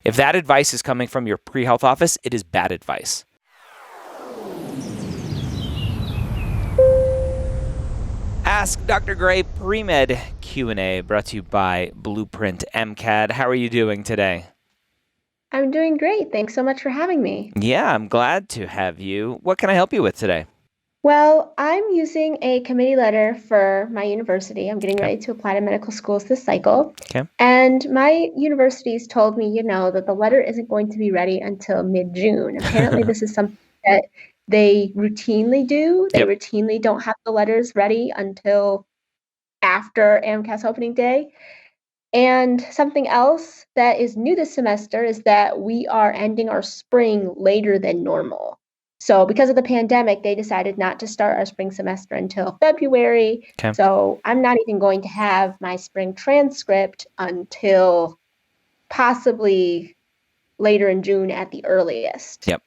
If that advice is coming from your pre-health office, it is bad advice. Ask Dr. Gray Premed Q&A brought to you by Blueprint MCAT. How are you doing today? I'm doing great. Thanks so much for having me. Yeah, I'm glad to have you. What can I help you with today? Well, I'm using a committee letter for my university. I'm getting Okay. ready to apply to medical schools this cycle. Okay. And my university's told me, that the letter isn't going to be ready until mid-June. Apparently, this is something that they routinely do. They Yep. routinely don't have the letters ready until after AMCAS opening day. And something else that is new this semester is that we are ending our spring later than normal. So because of the pandemic, they decided not to start our spring semester until February. Okay. So I'm not even going to have my spring transcript until possibly later in June at the earliest. Yep.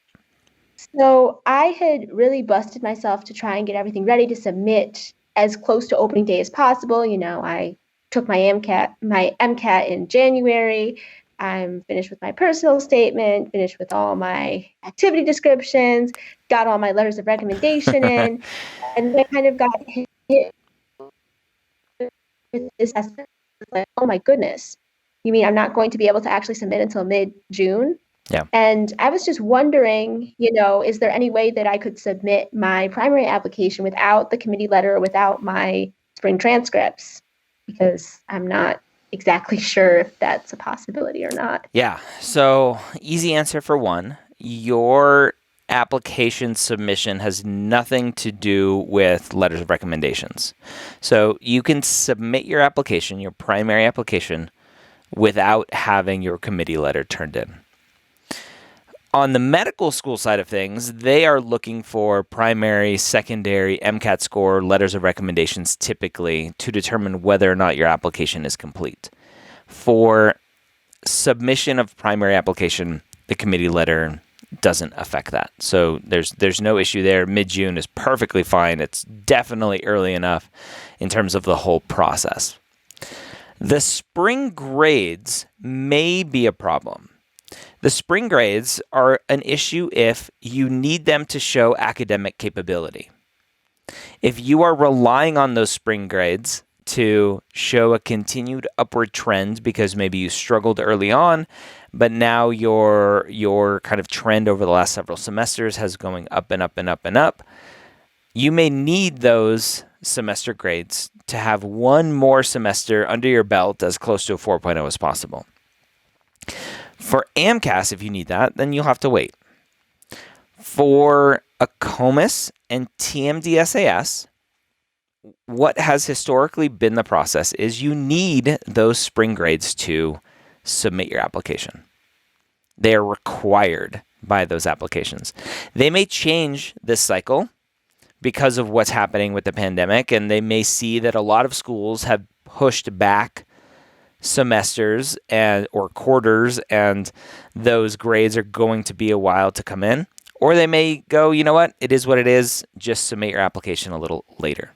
So I had really busted myself to try and get everything ready to submit as close to opening day as possible. I took my MCAT in January. I'm finished with my personal statement, finished with all my activity descriptions, got all my letters of recommendation in, and then kind of got hit with this assessment. Like, oh my goodness, you mean I'm not going to be able to actually submit until mid-June? Yeah. And I was just wondering, is there any way that I could submit my primary application without the committee letter, without my spring transcripts? Because I'm not exactly sure if that's a possibility or not. Yeah. So, easy answer for one. Your application submission has nothing to do with letters of recommendations. So, you can submit your application, your primary application, without having your committee letter turned in. On the medical school side of things, they are looking for primary, secondary, MCAT score, letters of recommendations typically to determine whether or not your application is complete. For submission of primary application, the committee letter doesn't affect that. So there's no issue there. Mid-June is perfectly fine. It's definitely early enough in terms of the whole process. The spring grades may be a problem. The spring grades are an issue if you need them to show academic capability. If you are relying on those spring grades to show a continued upward trend because maybe you struggled early on, but now your kind of trend over the last several semesters has going up and up and up and up, you may need those semester grades to have one more semester under your belt as close to a 4.0 as possible. For AMCAS, if you need that, then you'll have to wait. For AAMC and TMD-SAS, what has historically been the process is you need those spring grades to submit your application. They are required by those applications. They may change this cycle because of what's happening with the pandemic, and they may see that a lot of schools have pushed back semesters or quarters, and those grades are going to be a while to come in. Or they may go, you know what, it is what it is, just submit your application a little later.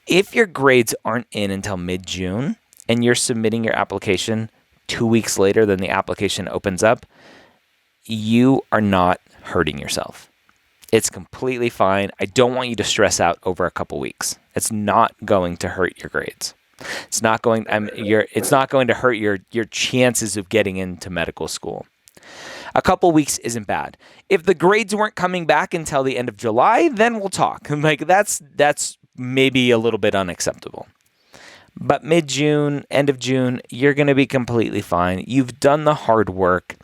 If your grades aren't in until mid-June and you're submitting your application 2 weeks later than the application opens up, you are not hurting yourself. It's completely fine. I don't want you to stress out over a couple weeks. It's not going to hurt your grades. It's not going to hurt your chances of getting into medical school. A couple weeks isn't bad. If the grades weren't coming back until the end of July, then we'll talk. Like that's maybe a little bit unacceptable. But mid-June, end of June, you're going to be completely fine. You've done the hard work.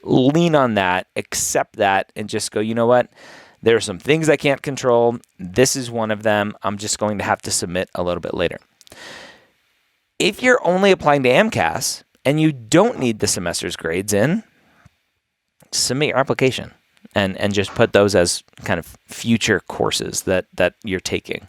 Lean on that, accept that, and just go, you know what? There are some things I can't control. This is one of them. I'm just going to have to submit a little bit later. If you're only applying to AMCAS and you don't need the semester's grades in, submit your application and just put those as kind of future courses that you're taking.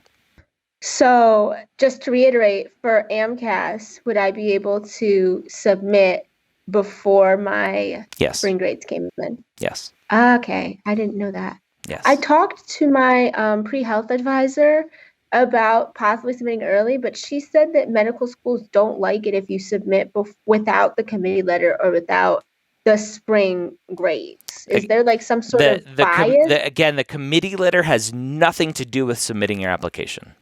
So just to reiterate, for AMCAS, would I be able to submit before my spring grades came in? Yes. Okay, I didn't know that. Yes. I talked to my pre-health advisor about possibly submitting early, but she said that medical schools don't like it if you submit without the committee letter or without the spring grades? Is there like some sort of bias? Again, the committee letter has nothing to do with submitting your application.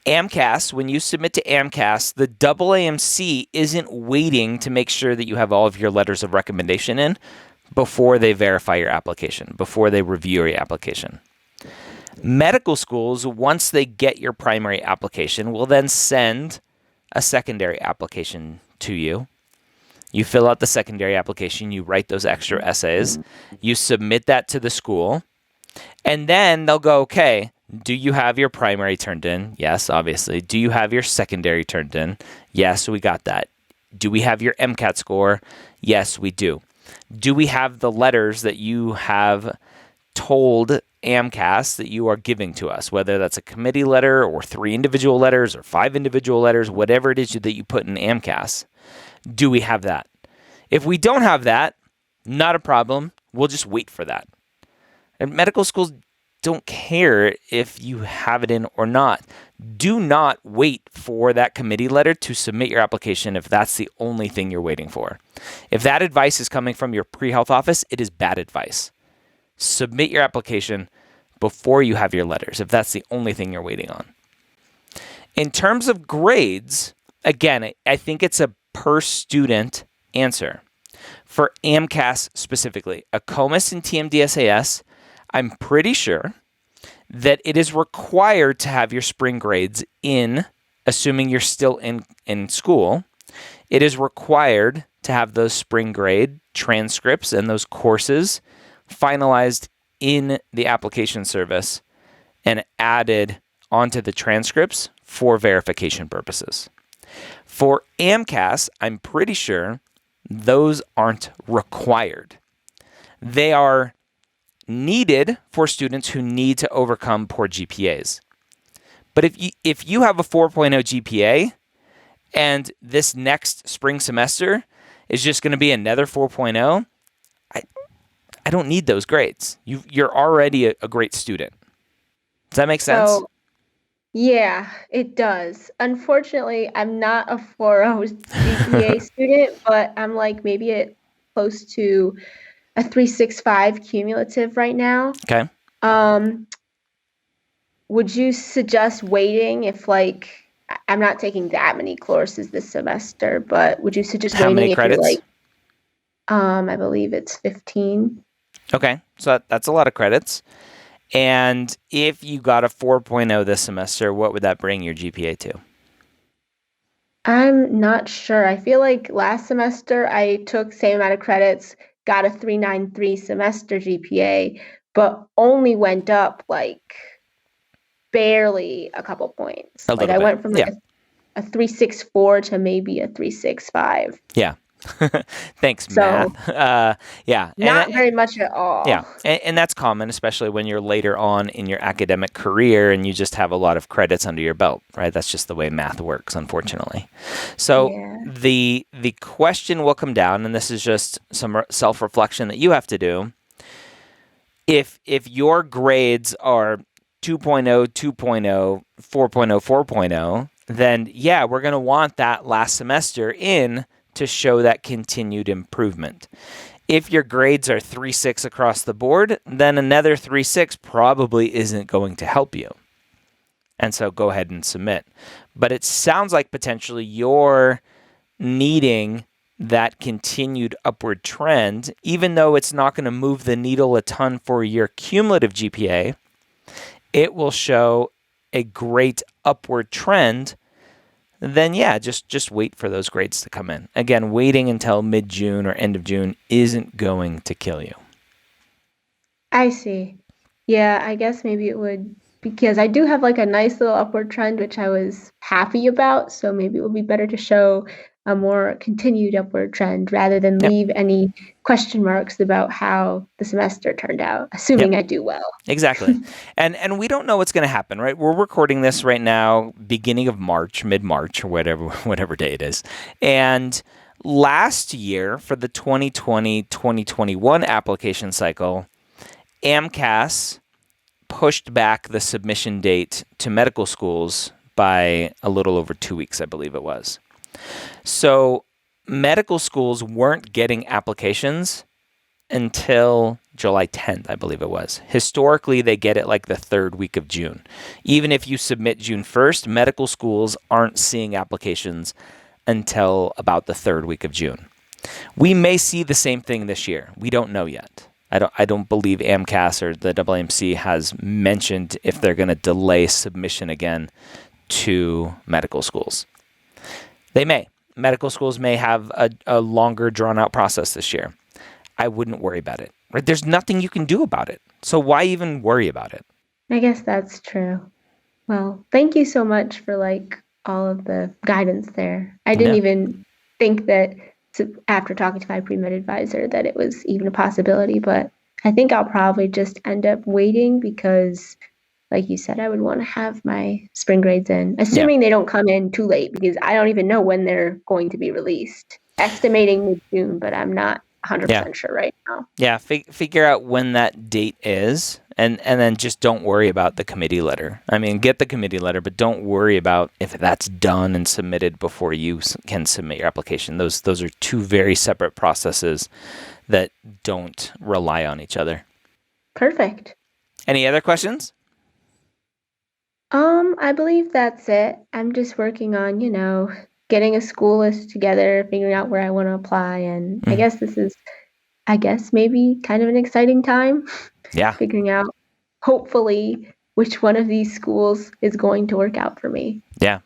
AMCAS, when you submit to AMCAS, the AAMC isn't waiting to make sure that you have all of your letters of recommendation in before they verify your application, before they review your application. Medical schools, once they get your primary application, will then send a secondary application to you. You fill out the secondary application, you write those extra essays, you submit that to the school, and then they'll go, okay, do you have your primary turned in? Yes, obviously. Do you have your secondary turned in? Yes, we got that. Do we have your MCAT score? Yes, we do. Do we have the letters that you have told AMCAS that you are giving to us, whether that's a committee letter or 3 individual letters or 5 individual letters, whatever it is that you put in AMCAS? Do we have that? If we don't have that, not a problem. We'll just wait for that. And medical schools don't care if you have it in or not. Do not wait for that committee letter to submit your application if that's the only thing you're waiting for. If that advice is coming from your pre-health office, it is bad advice. Submit your application before you have your letters if that's the only thing you're waiting on. In terms of grades, again, I think it's a per student answer. For AMCAS specifically, AAMC and TMDSAS, I'm pretty sure that it is required to have your spring grades in, assuming you're still in school. It is required to have those spring grade transcripts and those courses finalized in the application service and added onto the transcripts for verification purposes. For AMCAS, I'm pretty sure those aren't required. They are needed for students who need to overcome poor GPAs. But if you have a 4.0 GPA and this next spring semester is just going to be another 4.0, I don't need those grades. You're already a great student. Does that make sense? So, yeah, it does. Unfortunately, I'm not a 4.0 GPA student, but I'm like maybe close to a 3.65 cumulative right now. Okay. Would you suggest waiting if I'm not taking that many courses this semester, but would you suggest How waiting many if credits? you're I believe it's 15. Okay, so that's a lot of credits. And if you got a 4.0 this semester, what would that bring your GPA to? I'm not sure. I feel like last semester I took same amount of credits, got a 3.93 semester GPA, but only went up barely a couple points. A little I bit. went from a 3.64 to maybe a 3.65. Yeah. Thanks, So, math. Yeah. Not very much at all. Yeah. And that's common, especially when you're later on in your academic career and you just have a lot of credits under your belt, right? That's just the way math works, unfortunately. So the question will come down, and this is just some self-reflection that you have to do. If your grades are 2.0, 2.0, 4.0, 4.0, then yeah, we're going to want that last semester in to show that continued improvement. If your grades are 3.6 across the board, then another 3.6 probably isn't going to help you. And so go ahead and submit. But it sounds like potentially you're needing that continued upward trend, even though it's not going to move the needle a ton for your cumulative GPA, it will show a great upward trend. Then yeah, just wait for those grades to come in. Again, waiting until mid-June or end of June isn't going to kill you. I see. Yeah, I guess maybe it would, because I do have a nice little upward trend, which I was happy about. So maybe it would be better to show a more continued upward trend rather than leave any question marks about how the semester turned out, assuming I do well. Exactly. And we don't know what's going to happen, right? We're recording this right now, beginning of March, mid-March, or whatever day it is. And last year, for the 2020-2021 application cycle, AMCAS pushed back the submission date to medical schools by a little over 2 weeks, I believe it was. So medical schools weren't getting applications until July 10th, I believe it was. Historically, they get it like the third week of June. Even if you submit June 1st, medical schools aren't seeing applications until about the third week of June. We may see the same thing this year. We don't know yet. I don't believe AMCAS or the AAMC has mentioned if they're going to delay submission again to medical schools. They may. Medical schools may have a longer drawn out process this year. I wouldn't worry about it. Right? There's nothing you can do about it. So why even worry about it? I guess that's true. Well, thank you so much for all of the guidance there. I didn't even think that after talking to my pre-med advisor that it was even a possibility, but I think I'll probably just end up waiting because, like you said, I would want to have my spring grades in, assuming they don't come in too late, because I don't even know when they're going to be released. Estimating mid-June, but I'm not 100% sure right now. Yeah, figure out when that date is, and then just don't worry about the committee letter. I mean, get the committee letter, but don't worry about if that's done and submitted before you can submit your application. Those are two very separate processes that don't rely on each other. Perfect. Any other questions? I believe that's it. I'm just working on, getting a school list together, figuring out where I want to apply. And I guess this is, maybe kind of an exciting time. Yeah. Figuring out, hopefully, which one of these schools is going to work out for me. Yeah.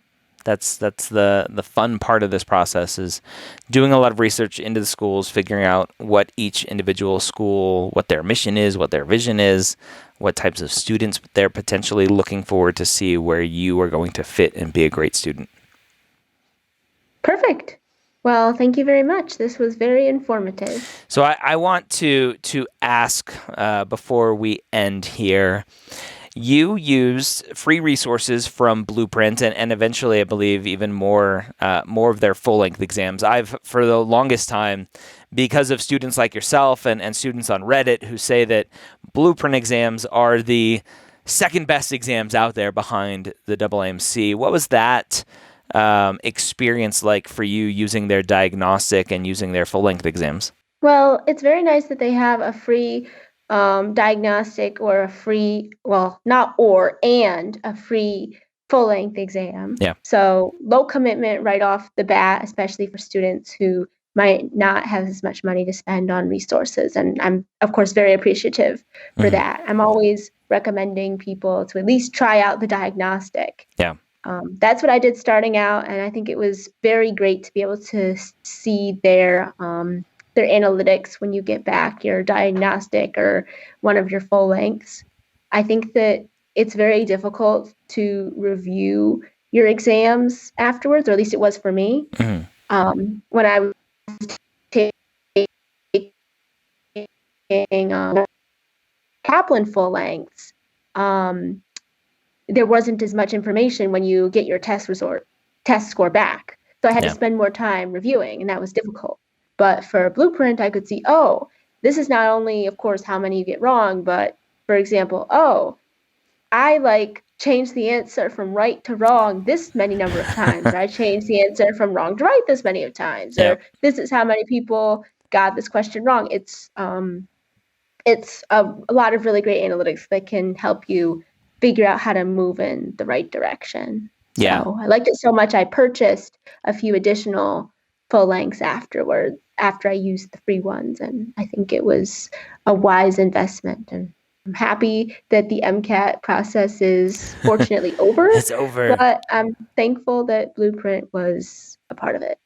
That's the fun part of this process, is doing a lot of research into the schools, figuring out what each individual school, what their mission is, what their vision is, what types of students they're potentially looking forward to see where you are going to fit and be a great student. Perfect. Well, thank you very much. This was very informative. So I want to ask before we end here, you used free resources from Blueprint and eventually, I believe, even more of their full-length exams. I've, for the longest time, because of students like yourself and students on Reddit who say that Blueprint exams are the second best exams out there behind the AAMC. What was that experience like for you using their diagnostic and using their full-length exams? Well, it's very nice that they have a free diagnostic or a free, and a free full-length exam. Yeah. So low commitment right off the bat, especially for students who might not have as much money to spend on resources. And I'm, of course, very appreciative for that. I'm always recommending people to at least try out the diagnostic. Yeah. That's what I did starting out, and I think it was very great to be able to see their analytics when you get back your diagnostic or one of your full lengths. I think that it's very difficult to review your exams afterwards, or at least it was for me. When I was taking Kaplan full lengths, there wasn't as much information when you get your test score back. So I had to spend more time reviewing, and that was difficult. But for Blueprint, I could see, this is not only, of course, how many you get wrong, but, for example, I changed the answer from right to wrong this many number of times. Or I changed the answer from wrong to right this many of times. Or this is how many people got this question wrong. It's a lot of really great analytics that can help you figure out how to move in the right direction. Yeah. So I liked it so much, I purchased a few additional full lengths afterwards, after I used the free ones. And I think it was a wise investment. And I'm happy that the MCAT process is fortunately over. It's over. But I'm thankful that Blueprint was a part of it.